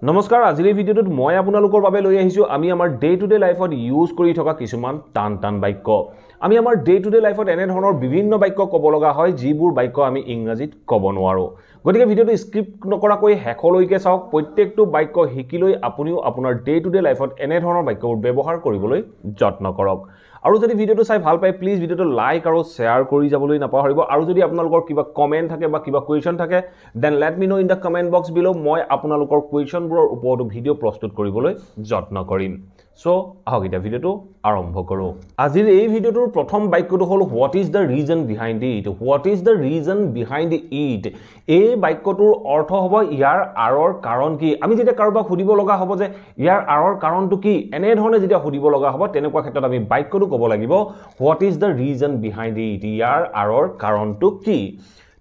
নমস্কাৰ আজিৰ ভিডিঅ'টোত মই আপোনালোকৰ বাবে লৈ আহিছো আমি আমাৰ ডে টু ডে লাইফত ইউজ কৰি থকা কিছুমান টান বাক্য আমি আমাৰ ডে টু ডে লাইফত এনে ধৰণৰ বিভিন্ন বাক্য ক'ব লগা হয় যিবোৰ বাক্য আমি ইংৰাজীত ক'ব নোৱাৰো গতিকে ভিডিঅ'টো স্ক্ৰিপ্ট নকৰাকৈ হেকলৈকে চাওক প্ৰত্যেকটো বাক্য শিকি লৈ আপুনিও আপোনাৰ ডে টু ডে লাইফত এনে ধৰণৰ বাক্যবোৰ ব্যৱহাৰ কৰিবলৈ যত্ন কৰক আৰু যদি ভিডিঅ'টো চাই ভাল পায় প্লিজ ভিডিঅ'টো লাইক আৰু শেয়াৰ কৰি যাবলৈ নাপাহৰিব আৰু যদি আপোনালোকৰ কিবা কমেন্ট থাকে বা কিবা কোৱেশ্চন থাকে then let me know in the comment box below মই আপোনালোকৰ কোৱেশ্চনবোৰৰ ওপৰত ভিডিঅ' প্ৰস্তুত কৰিবলৈ যত্ন কৰিম সো আহক এটা ভিডিঅ'টো আৰম্ভ কৰো আজিৰ এই ভিডিঅ'টোৰ প্ৰথম বাক্যটো হল what is the reason behind it what is the reason behind it এই বাক্যটোৰ অৰ্থ হ'ব ইয়াৰ আৰৰ কাৰণ কি আমি যেতিয়া কাৰোবাক সুধিব লগা হ'ব যে ইয়াৰ আৰৰ কাৰণটো কি এনে ধৰণে যেতিয়া সুধিব লগা হ'ব তেনেকুৱা ক্ষেত্ৰত আমি বাক্যটো ক'ব লাগিব what is the reason behind it ইয়াৰ আৰৰ কাৰণটো কি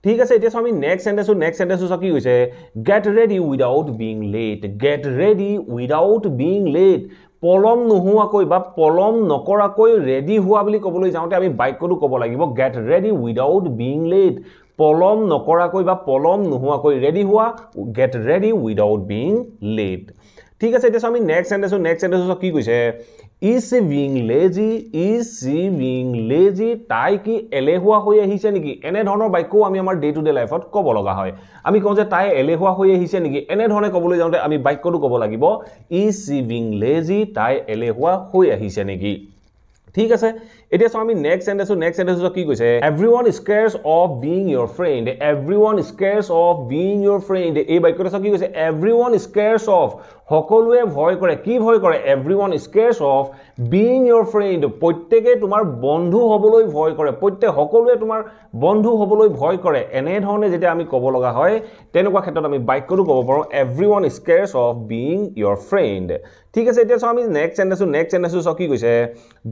ঠিক আছে এতিয়া আমি নেক্সট সেন্টেন্সটো কি হৈছে get ready without being late get ready without being late পলম নোহোৱাকৈ বা পলম নকৰাকৈ ৰেডি হোৱা বুলি ক'বলৈ যাওঁতে আমি বাক্যটো ক'ব লাগিব get ready without being late পলম নকৰাকৈ বা পলম নোহোৱাকৈ ৰেডি হোৱা get ready without being late ঠিক আছে এতিয়া আমি নেক্সট সেন্টেন্সটো কি কৈছে is she being lazy তাই কি এলেহুৱা হৈ আহিছে নেকি এনে ধৰণৰ বাক্য আমি আমাৰ ডে টু ডে লাইফত ক'ব লগা হয় আমি কওঁ যে তাই এলেহুৱা হৈ আহিছে নেকি এনে ধৰণে ক'বলৈ যাওঁতে আমি বাক্যটো ক'ব লাগিব is she being lazy তাই এলেহুৱা হৈ আহিছে নেকি ঠিক আছে এতিয়া আমি নেক্সট সেন্টেন্সটো কি কৈছে everyone scares of being your friend everyone scares of being your friend এই বাক্যটো কি কৈছে everyone scares of সকলোৱে ভয় কৰে কি ভয় কৰে everyone scares of being your friend প্ৰত্যেককে তোমাৰ বন্ধু হ'বলৈ ভয় কৰে সকলোৱে তোমাৰ বন্ধু হ'বলৈ ভয় কৰে এনে ধৰণে যেতিয়া আমি ক'ব লগা হয় তেনেকুৱা ক্ষেত্ৰত আমি বাক্যটো ক'ব পাৰো everyone scares of being your friend ঠিক আছে এতিয়া আমি নেক্সট সেন্টেন্সটো কি কৈছে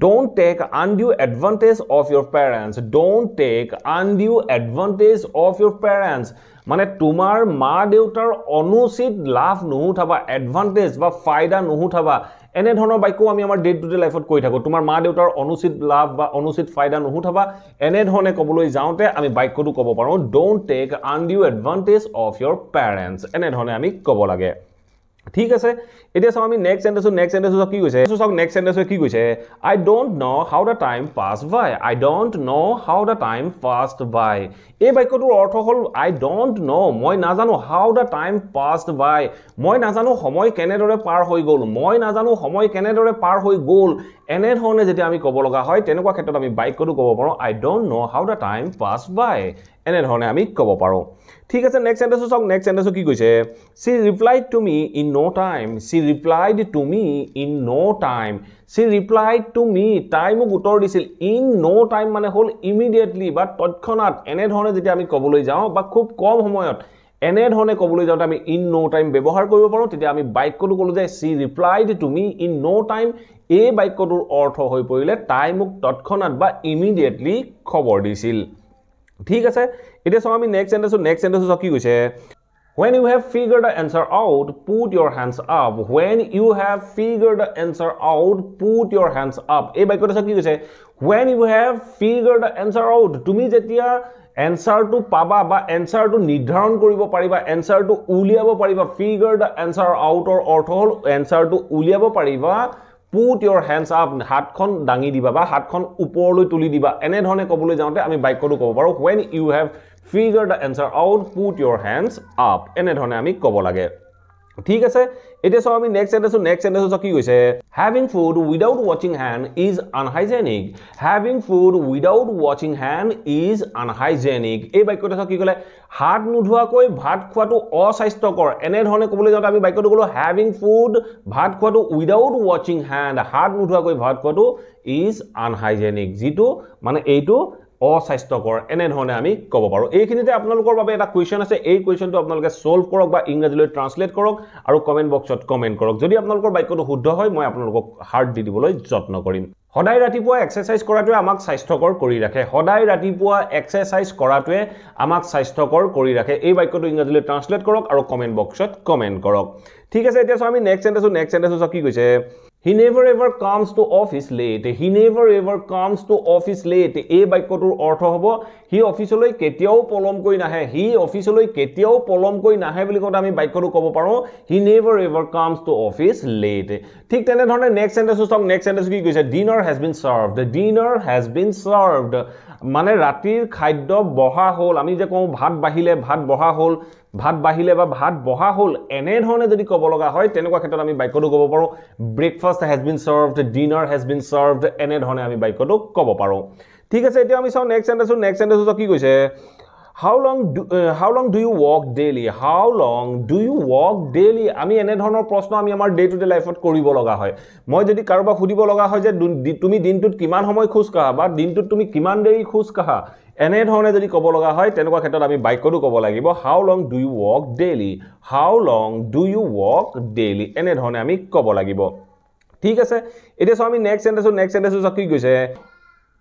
don't take undue advantage of your parents don't take undue advantage of your parents মানে তোমাৰ মা দেউতাৰ অনুচিত লাভ নুঠাবা এডভান্টেজ বা ফায়দা নুঠাবা এনে ধৰণৰ বাক্য আমি আমাৰ ডে টু ডে লাইফত কৈ থাকো তোমাৰ মা দেউতাৰ অনুচিত লাভ বা অনুচিত ফায়দা নুঠাবা এনে ধৰণে ক'বলৈ যাওঁতে আমি বাক্যটো ক'ব পাৰো don't take undue advantage of your parents এনে ধৰণে আমি ক'ব লাগে ঠিক আছে এতিয়া আমি নেক্সট সেন্টেন্সটো কি কৈছে নেক্সট সেন্টেন্সটো কি কৈছে I don't know how the time passed by I don't know how the time passed by এই বাক্যটোৰ অৰ্থ হ'ল I don't know মই নাজানো how the time passed by মই নাজানো সময় কেনেদৰে পাৰ হৈ গ'ল এনে ধৰণে যেতিয়া আমি ক'ব লগা হয় তেনেকুৱা ক্ষেত্ৰত আমি বাক্যটো ক'ব পাৰো I don't know how the time passed by এনে ধৰণে আমি ক'ব পাৰো ঠিক আছে নেক্সট সেন্টেন্সটো কি কৈছে she replied to me in no time she replied to me in no time she replied to me তাই মোক উত্তৰ দিছিল in no time মানে হ'ল immediately বা তৎক্ষণাত এনে ধৰণে যেতিয়া আমি ক'বলৈ যাওঁ বা খুব কম সময়ত এনে ধৰণে ক'বলৈ যাওঁতে আমি in no time ব্যৱহাৰ কৰিব পাৰো তেতিয়া আমি বাক্যটো ক'লো যে she replied to me in no time এই বাক্যটোৰ অৰ্থ হৈ পৰিলে তাই মোক তৎক্ষণাত বা immediately খবৰ দিছিল ঠিক আছে এতিয়া আমি নেক্সট সেন্টেন্সটো কি কৈছে when you have figured the answer out put your hands up when you have figured the answer out put your hands up এই বাক্যটো কি কৈছে when you have figured the answer out তুমি যেতিয়া এনসাৰটো পাবা বা এনসাৰটো নিৰ্ধাৰণ কৰিব পাৰিবা এনসাৰটো উলিয়াব পাৰিবা figure the answer out or অৰ্থ হ'ল এনসাৰটো উলিয়াব পাৰিবা put your hands up হাতখন দাঙি দিবা বা হাতখন ওপৰলৈ তুলি দিবা এনে ধৰণে ক'বলৈ যাওঁতে আমি বাক্যটো ক'ব পাৰো when you have figured the answer out put your hands up এনে ধৰণে আমি ক'ব লাগে ঠিক আছে এতিয়া আমি নেক্সট সেন্টেন্সটো কি কৈছে having food without washing hand is unhygienic having food without washing hand is unhygienic এই বাক্যটো কি ক'লে হাত নুধুৱাকৈ ভাত খোৱাটো অস্বাস্থ্যকৰ এনে ধৰণে ক'বলৈ যাওঁতে আমি বাক্যটো ক'লো having food ভাত খোৱাটো without washing hand হাত নুধুৱাকৈ ভাত খোৱাটো is unhygienic যিটো মানে এইটো অস্বাস্থ্যকৰ এনে ধৰণে আমি ক'ব পাৰো এইখিনিতে আপোনালোকৰ বাবে এটা কোৱেশ্চন আছে এই কোৱেশ্চনটো আপোনালোকে সলভ কৰক বা ইংৰাজীলৈ ট্ৰান্সলেট কৰক আৰু কমেন্ট বক্সত কমেন্ট কৰক যদি আপোনালোকৰ বাক্যটো শুদ্ধ হয় মই আপোনালোকক হাৰ্ট দি দিবলৈ যত্ন কৰিম সদায় ৰাতিপুৱা এক্সাৰসাইজ কৰাটোৱে আমাক স্বাস্থ্যকৰ কৰি ৰাখে সদায় ৰাতিপুৱা এক্সাৰসাইজ কৰাটোৱে আমাক স্বাস্থ্যকৰ কৰি ৰাখে এই বাক্যটো ইংৰাজীলৈ ট্ৰান্সলেট কৰক আৰু কমেন্ট বক্সত কমেন্ট কৰক ঠিক আছে এতিয়া আমি নেক্সট সেন্টেন্সটো কি কৈছে He never ever comes to office late. He never ever comes to office late. এই বাক্যটোৰ অৰ্থ হ'ব হি অফিচলৈ কেতিয়াও পলমকৈ নাহে। হি অফিচলৈ কেতিয়াও পলমকৈ নাহে বুলি কওঁতে আমি বাক্যটো ক'ব পাৰোঁ he never ever comes to office late. ঠিক তেনেধৰণে নেক্সট সেন্টেন্সটো চাওক। নেক্সট সেন্টেন্স কি কৈছে? Dinner has been served. Dinner has been served. মানে ৰাতিৰ খাদ্য বহা হ'ল। আমি যে কওঁ ভাত বাঢ়িলে ভাত বহা হ'ল, ভাত বাঢ়িলে বা ভাত বহা হ'ল, এনেধৰণে যদি ক'ব লগা হয় তেনেকুৱা ক্ষেত্ৰত আমি বাক্যটো ক'ব পাৰোঁ breakfast has been served, dinner has been served, এনেধৰণে আমি বাক্যটো ক'ব পাৰোঁ। ঠিক আছে, এতিয়া আমি চাওঁ নেক্সট সেন্টেন্সটো। নেক্সট সেন্টেন্সটো কি কৈছে? How long do you walk daily? How long do you walk daily? আমি এনেধৰণৰ প্ৰশ্ন আমি আমাৰ ডে টু ডে লাইফত কৰিব লগা হয়। মই যদি কাৰোবাক সুধিব লগা হয় যে তুমি দিনটোত কিমান সময় খোজ কাঢ়া বা দিনটোত তুমি কিমান দেৰি খোজ কাঢ়া, এনেধৰণে যদি ক'ব লগা হয় তেনেকুৱা ক্ষেত্ৰত আমি বাক্যটো ক'ব লাগিব how long do you walk daily? How long do you walk daily? এনেধৰণে আমি ক'ব লাগিব। ঠিক আছে, এতিয়া চাওঁ আমি নেক্সট সেন্টেন্সটো কি কৈছে?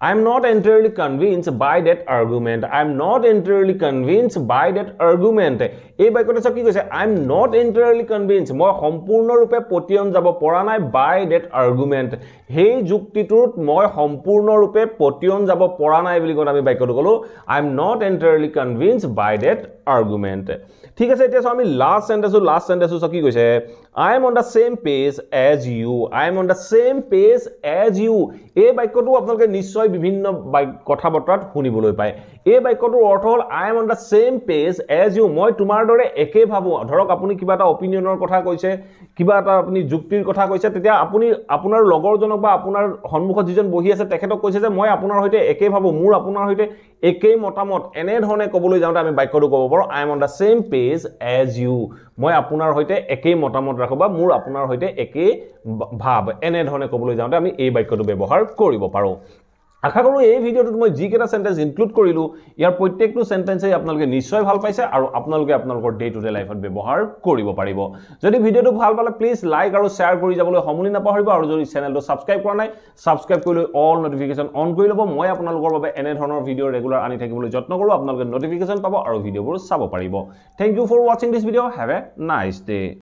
I am not entirely convinced by that argument. I am not entirely convinced by that argument. এই বাক্যটো চাওক কি কৈছে? I am not entirely convinced. মই সম্পূৰ্ণৰূপে পতিয়ন যাব পৰা নাই by that argument. সেই যুক্তিটোত মই সম্পূৰ্ণৰূপে পতিয়ন যাব পৰা নাই বুলি কৈ আমি বাক্যটো ক'লো I am not entirely convinced by that argument. ঠিক আছে, এতিয়া চাওঁ আমি লাষ্ট সেন্টেন্সটো চাওক কি কৈছে? I am on the same page as you. I am on the same page as you. এই বাক্যটো আপোনালোকে নিশ্চয় বিভিন্ন কথা বতৰাত শুনিবলৈ পায়। এই বাক্যটোৰ অৰ্থ হ'ল I am on the same page as you. মই তোমাৰ দৰে একে ভাবোঁ। ধৰক আপুনি কিবা এটা অপিনিয়নৰ কথা কৈছে, কিবা এটা আপুনি যুক্তিৰ কথা কৈছে, তেতিয়া আপুনি আপোনাৰ লগৰজনক বা আপোনাৰ সন্মুখত যিজন বহি আছে তেখেতক কৈছে যে মই আপোনাৰ সৈতে একে ভাবোঁ, মোৰ আপোনাৰ সৈতে একেই মতামত, এনেধৰণে ক'বলৈ যাওঁতে আমি বাক্যটো ক'ব পাৰোঁ I am on the same page as you. মই আপোনাৰ সৈতে একেই মতামত ৰাখোঁ বা মোৰ আপোনাৰ সৈতে একেই ভাৱ, এনেধৰণে ক'বলৈ যাওঁতে আমি এই বাক্যটো ব্যৱহাৰ কৰিব পাৰোঁ। আশা কৰোঁ এই ভিডিঅ'টোত মই যিকেইটা সেন্টেন্স ইনক্লুড কৰিলোঁ ইয়াৰ প্ৰত্যেকটো সেন্টেন্সেই আপোনালোকে নিশ্চয় ভাল পাইছে আৰু আপোনালোকে আপোনালোকৰ ডে টু ডে লাইফত ব্যৱহাৰ কৰিব পাৰিব। যদি ভিডিঅ'টো ভাল পালে প্লিজ লাইক আৰু শ্বেয়াৰ কৰি যাবলৈ সমূলি নাপাহৰিব আৰু যদি চেনেলটো ছাবস্ক্ৰাইব কৰা নাই ছাবস্ক্ৰাইব কৰি লৈ অল নটিফিকেশ্যন অন কৰি ল'ব। মই আপোনালোকৰ বাবে এনেধৰণৰ ভিডিঅ' ৰেগুলাৰ আনি থাকিবলৈ যত্ন কৰোঁ। আপোনালোকে নটিফিকেশ্যন পাব আৰু ভিডিঅ'বোৰ চাব পাৰিব। থেংক ইউ ফৰ ৱাচিং this video'. Have a nice day.